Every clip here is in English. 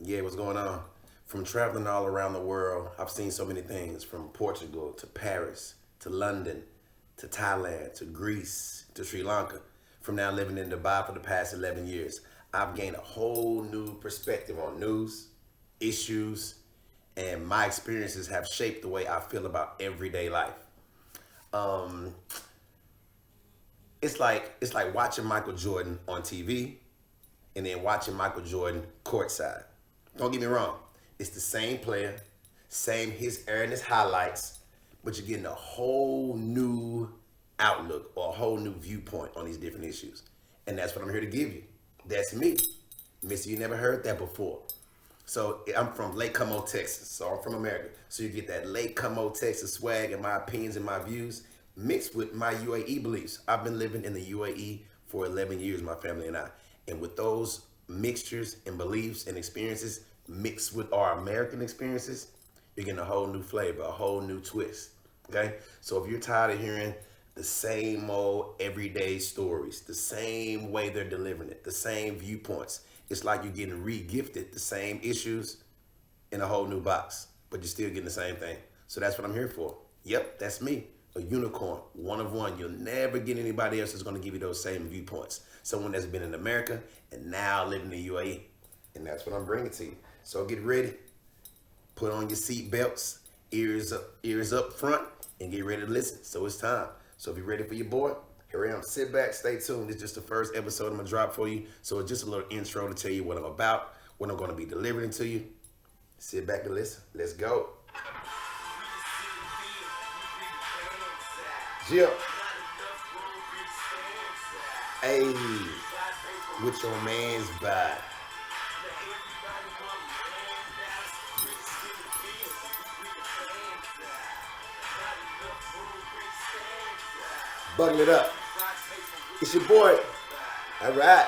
Yeah, what's going on? From traveling all around the world, I've seen so many things from Portugal to Paris to London to Thailand to Greece to Sri Lanka. From now living in Dubai for the past 11 years, I've gained a whole new perspective on news, issues, and my experiences have shaped the way I feel about everyday life. Um, it's like watching Michael Jordan on TV and then watching Michael Jordan courtside. Don't get me wrong, it's the same player, same his and his highlights, but you're getting a whole new outlook or a whole new viewpoint on these different issues. And that's what I'm here to give you. That's me. Mister, you never heard that before. So I'm from Lake Como, Texas. So I'm from America. So you get that Lake Como, Texas swag and my opinions and my views mixed with my UAE beliefs. I've been living in the UAE for 11 years, my family and I. And with those mixtures and beliefs and experiences mixed with our American experiences, you're getting a whole new flavor, a whole new twist. Okay? So if you're tired of hearing the same old everyday stories, the same way they're delivering it, the same viewpoints, it's like you're getting re-gifted the same issues in a whole new box, but you're still getting the same thing. So that's what I'm here for. Yep, that's me. A unicorn, one of one. You'll never get anybody else that's going to give you those same viewpoints. Someone that's been in America and now living in the UAE. And that's what I'm bringing to you. So get ready. Put on your seat belts, ears up front, and get ready to listen. So it's time. So if you're ready for your boy, here I am. Sit back, stay tuned. This is just the first episode I'm gonna drop for you. So it's just a little intro to tell you what I'm about, what I'm gonna be delivering to you. Sit back and listen. Let's go. Jill. Hey, with your man's vibe. Buckle it up. It's your boy. All right.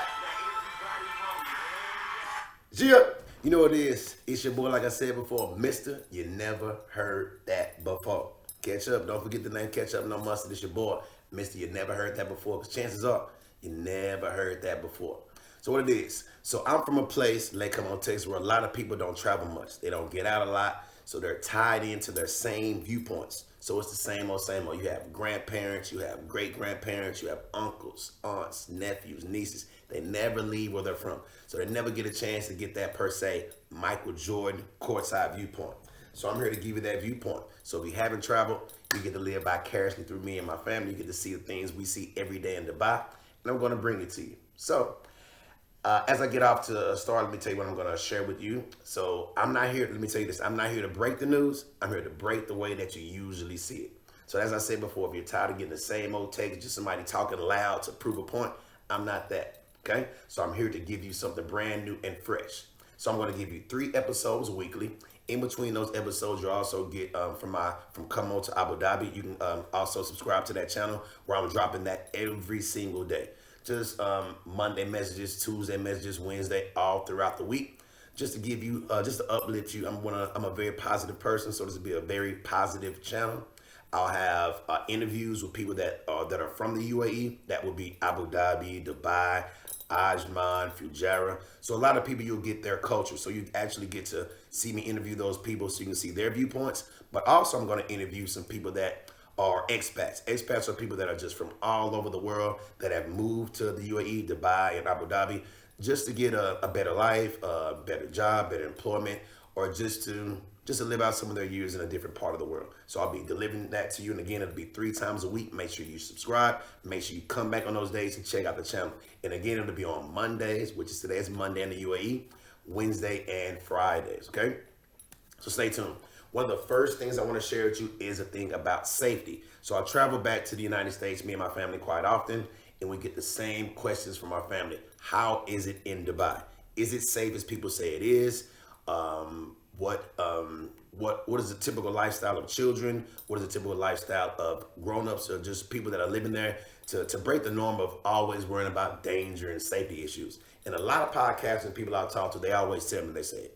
Jill. You know what it is. It's your boy, like I said before, Mister. You never heard that before. Catch up. Don't forget the name. Catch up. No mustard. It's your boy, Mister. You never heard that before. Because chances are, you never heard that before. So what it is. So I'm from a place, Lake Como, Texas, where a lot of people don't travel much. They don't get out a lot. So they're tied into their same viewpoints. So it's the same old, same old. You have grandparents, you have great grandparents, you have uncles, aunts, nephews, nieces. They never leave where they're from. So they never get a chance to get that, per se, Michael Jordan courtside viewpoint. So I'm here to give you that viewpoint. So if you haven't traveled, you get to live vicariously through me and my family. You get to see the things we see every day in Dubai. And I'm going to bring it to you. So as I get off to start, let me tell you what I'm going to share with you. So I'm not here, let me tell you this, I'm not here to break the news. I'm here to break the way that you usually see it. So as I said before, if you're tired of getting the same old takes, just somebody talking loud to prove a point, I'm not that, okay? So I'm here to give you something brand new and fresh. So I'm going to give you 3 episodes weekly. In between those episodes, you'll also get from Come On to Abu Dhabi. You can also subscribe to that channel where I'm dropping that every single day. Just Monday messages, Tuesday messages, Wednesday, all throughout the week, just to give you, just to uplift you. I'm a very positive person, so this will be a very positive channel. I'll have interviews with people that are from the UAE. That will be Abu Dhabi, Dubai, Ajman, Fujairah. So a lot of people, you'll get their culture. So you actually get to see me interview those people so you can see their viewpoints. But also I'm going to interview some people that are expats. Expats are people that are just from all over the world that have moved to the UAE, Dubai, and Abu Dhabi just to get a better life, a better job, better employment, or just to live out some of their years in a different part of the world. So I'll be delivering that to you. And again, it'll be 3 times a week. Make sure you subscribe. Make sure you come back on those days and check out the channel. And again, it'll be on Mondays, which is today's Monday in the UAE, Wednesday and Fridays, okay? So stay tuned. One of the first things I want to share with you is a thing about safety. So I travel back to the United States, me and my family, quite often, and we get the same questions from our family. How is it in Dubai? Is it safe as people say it is? What is the typical lifestyle of children? What is the typical lifestyle of grown-ups or just people that are living there to break the norm of always worrying about danger and safety issues? And a lot of podcasts and people I've talked to, they always tell me, they say,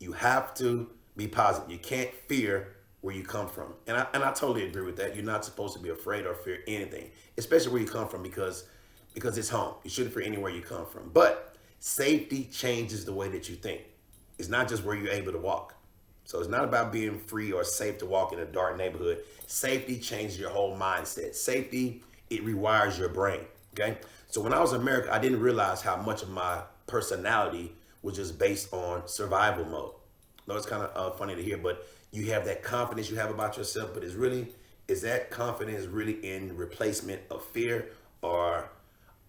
you have to be positive. You can't fear where you come from. And I totally agree with that. You're not supposed to be afraid or fear anything, especially where you come from, because it's home. You shouldn't fear anywhere you come from. But safety changes the way that you think. It's not just where you're able to walk. So it's not about being free or safe to walk in a dark neighborhood. Safety changes your whole mindset. Safety, it rewires your brain. Okay. So when I was in America, I didn't realize how much of my personality was just based on survival mode. No, it's kind of funny to hear, but you have that confidence you have about yourself, but is that confidence really in replacement of fear or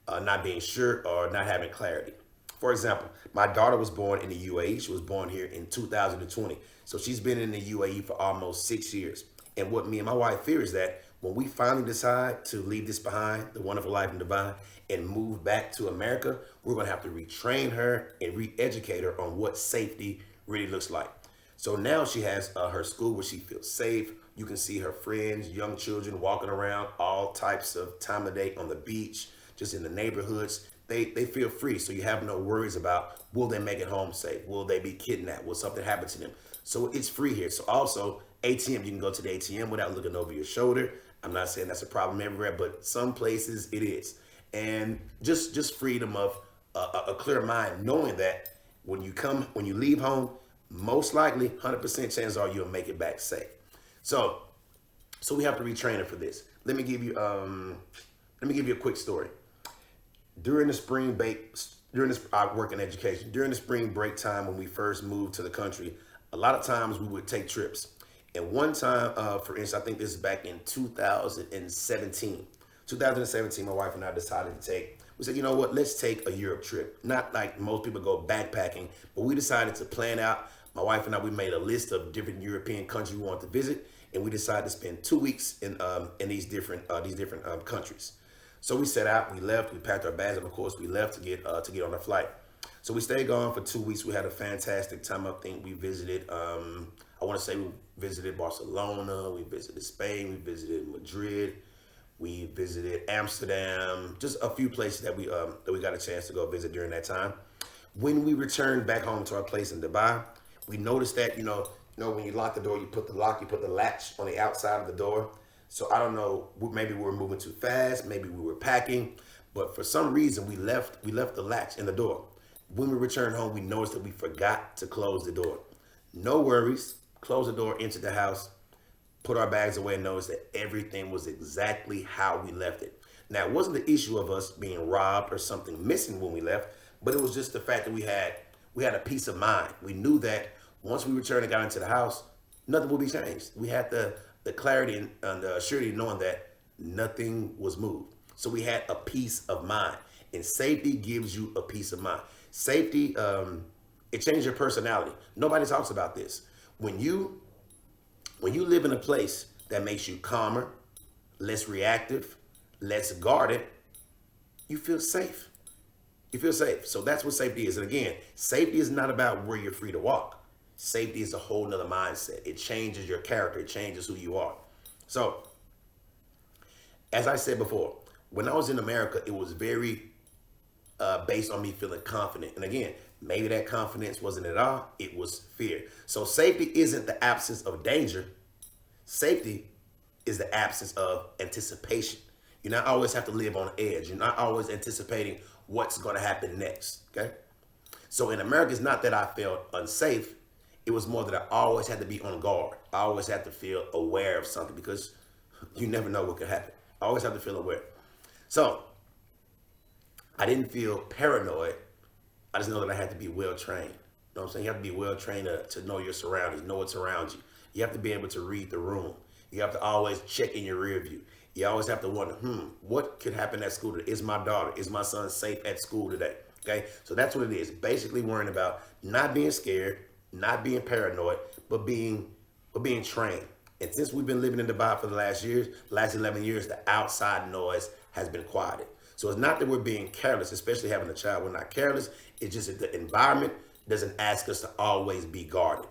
not being sure or not having clarity? For example, my daughter was born in the UAE. She was born here in 2020. So she's been in the UAE for almost 6 years. And what me and my wife fear is that when we finally decide to leave this behind, the wonderful life in Dubai, and move back to America, we're going to have to retrain her and re-educate her on what safety really looks like. So now she has her school where she feels safe. You can see her friends, young children walking around all types of time of day on the beach, just in the neighborhoods. They feel free. So you have no worries about, will they make it home safe? Will they be kidnapped? Will something happen to them? So it's free here. So also ATM, you can go to the ATM without looking over your shoulder. I'm not saying that's a problem everywhere, but some places it is. And just freedom of a clear mind, knowing that when you leave home, most likely 100% chances are you'll make it back safe. So we have to retrain her for this. Let me give you a quick story. During the spring break, I work in education. During the spring break time when we first moved to the country, a lot of times we would take trips. And one time, for instance, I think this is back in 2017. 2017, my wife and I decided we said, you know what, let's take a Europe trip. Not like most people go backpacking, but we decided to plan out. My wife and I, we made a list of different European countries we wanted to visit, and we decided to spend 2 weeks in these different countries. So we set out, we left, we packed our bags, and of course we left to get on a flight. So we stayed gone for 2 weeks. We had a fantastic time. I think we visited, I want to say we visited Barcelona, we visited Spain, we visited Madrid, we visited Amsterdam, just a few places that we got a chance to go visit during that time. When we returned back home to our place in Dubai, we noticed that, when you lock the door, you put the latch on the outside of the door. So I don't know, maybe we were moving too fast, maybe we were packing, but for some reason we left the latch in the door. When we returned home, we noticed that we forgot to close the door. No worries, close the door, enter the house, put our bags away, and noticed that everything was exactly how we left it. Now, it wasn't the issue of us being robbed or something missing when we left, but it was just the fact that we had a peace of mind. We knew that once we returned and got into the house, nothing would be changed. We had the clarity and the surety knowing that nothing was moved. So we had a peace of mind. And safety gives you a peace of mind. Safety, it changes your personality. Nobody talks about this. When you live in a place that makes you calmer, less reactive, less guarded, you feel safe. You feel safe. So that's what safety is. And again, safety is not about where you're free to walk. Safety is a whole nother mindset. It changes your character. It changes who you are. So, as I said before, when I was in America, it was very based on me feeling confident. And again, maybe that confidence wasn't at all. It was fear. So safety isn't the absence of danger. Safety is the absence of anticipation. You not always have to live on edge. You're not always anticipating what's going to happen next. Okay. So in America, it's not that I felt unsafe. It was more that I always had to be on guard. I always had to feel aware of something because you never know what could happen. I always have to feel aware. So I didn't feel paranoid. I just know that I had to be well trained. You know what I'm saying? You have to be well trained to know your surroundings, know what's around you. You have to be able to read the room. You have to always check in your rear view. You always have to wonder, what could happen at school today? Is my daughter, is my son safe at school today? Okay, so that's what it is. Basically worrying about not being scared, not being paranoid, but being trained. And since we've been living in Dubai for the last 11 years, the outside noise has been quieted. So it's not that we're being careless, especially having a child. We're not careless. It's just that the environment doesn't ask us to always be guarded.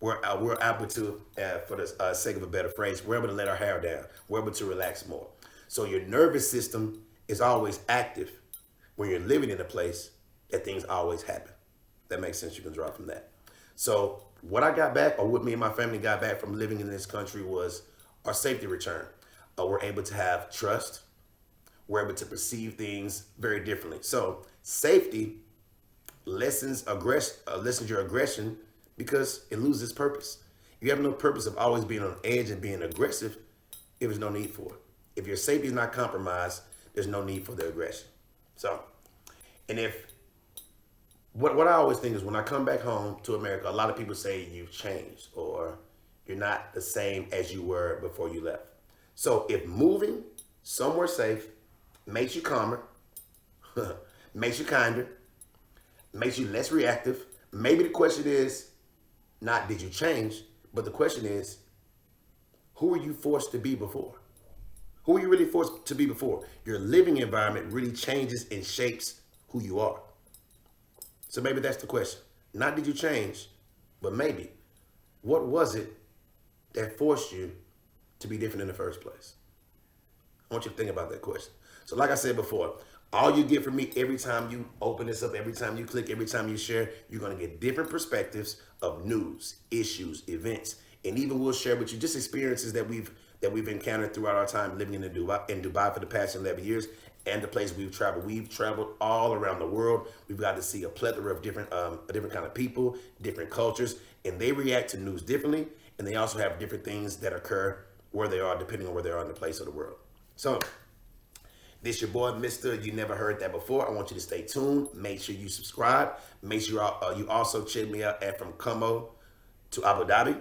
We're able to, for the sake of a better phrase, we're able to let our hair down. We're able to relax more. So your nervous system is always active when you're living in a place that things always happen. That makes sense. You can draw from that. So what I got back, or what me and my family got back from living in this country, was our safety return. We're able to have trust. We're able to perceive things very differently. So safety, lessens your aggression because it loses purpose. You have no purpose of always being on edge and being aggressive if there's no need for it. If your safety is not compromised, there's no need for the aggression. So, and if what I always think is when I come back home to America, a lot of people say you've changed or you're not the same as you were before you left. So if moving somewhere safe makes you calmer, makes you kinder, makes you less reactive, maybe the question is not did you change, but the question is who were you forced to be before? Who were you really forced to be before? Your living environment really changes and shapes who you are. So maybe that's the question. Not did you change, but maybe what was it that forced you to be different in the first place? I want you to think about that question. So like I said before, all you get from me every time you open this up, every time you click, every time you share, you're going to get different perspectives of news, issues, events, and even we'll share with you just experiences that we've encountered throughout our time living in Dubai for the past 11 years and the place we've traveled. We've traveled all around the world. We've got to see a plethora of different kind of people, different cultures, and they react to news differently, and they also have different things that occur where they are depending on where they are in the place of the world. So this your boy, Mr. You Never Heard That Before. I want you to stay tuned. Make sure you subscribe. Make sure you also check me out at From Como to Abu Dhabi.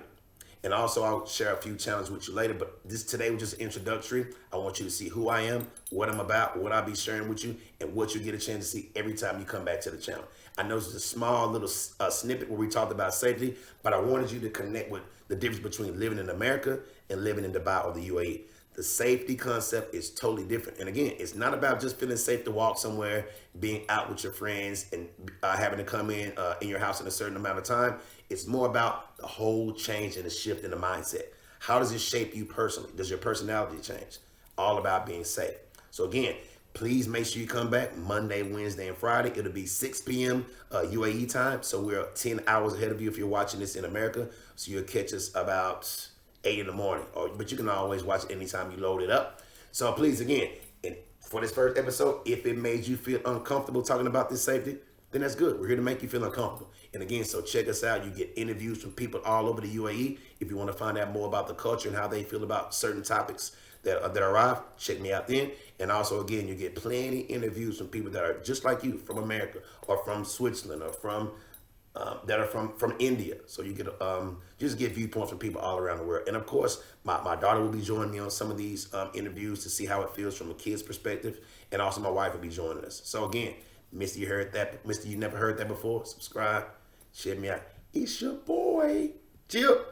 And also I'll share a few challenges with you later. But today was just introductory. I want you to see who I am, what I'm about, what I'll be sharing with you, and what you get a chance to see every time you come back to the channel. I know this is a small little snippet where we talked about safety, but I wanted you to connect with the difference between living in America and living in Dubai or the UAE. The safety concept is totally different. And again, it's not about just feeling safe to walk somewhere, being out with your friends and having to come in your house in a certain amount of time. It's more about the whole change and the shift in the mindset. How does it shape you personally? Does your personality change? All about being safe. So again, please make sure you come back Monday, Wednesday, and Friday. It'll be 6 p.m. UAE time. So we're 10 hours ahead of you if you're watching this in America. So you'll catch us about 8 in the morning, but you can always watch it anytime you load it up. So please, again, and for this first episode, if it made you feel uncomfortable talking about this safety, then that's good. We're here to make you feel uncomfortable. And again, so check us out. You get interviews from people all over the UAE. If you want to find out more about the culture and how they feel about certain topics that arrive, check me out then. And also, again, you get plenty interviews from people that are just like you, from America or from Switzerland or from that are from India. So you get just get viewpoints from people all around the world. And of course, my daughter will be joining me on some of these interviews to see how it feels from a kid's perspective. And also my wife will be joining us. So again, Mr. You heard that, Mr. You Never Heard That Before, subscribe, share me out. It's your boy, Jill.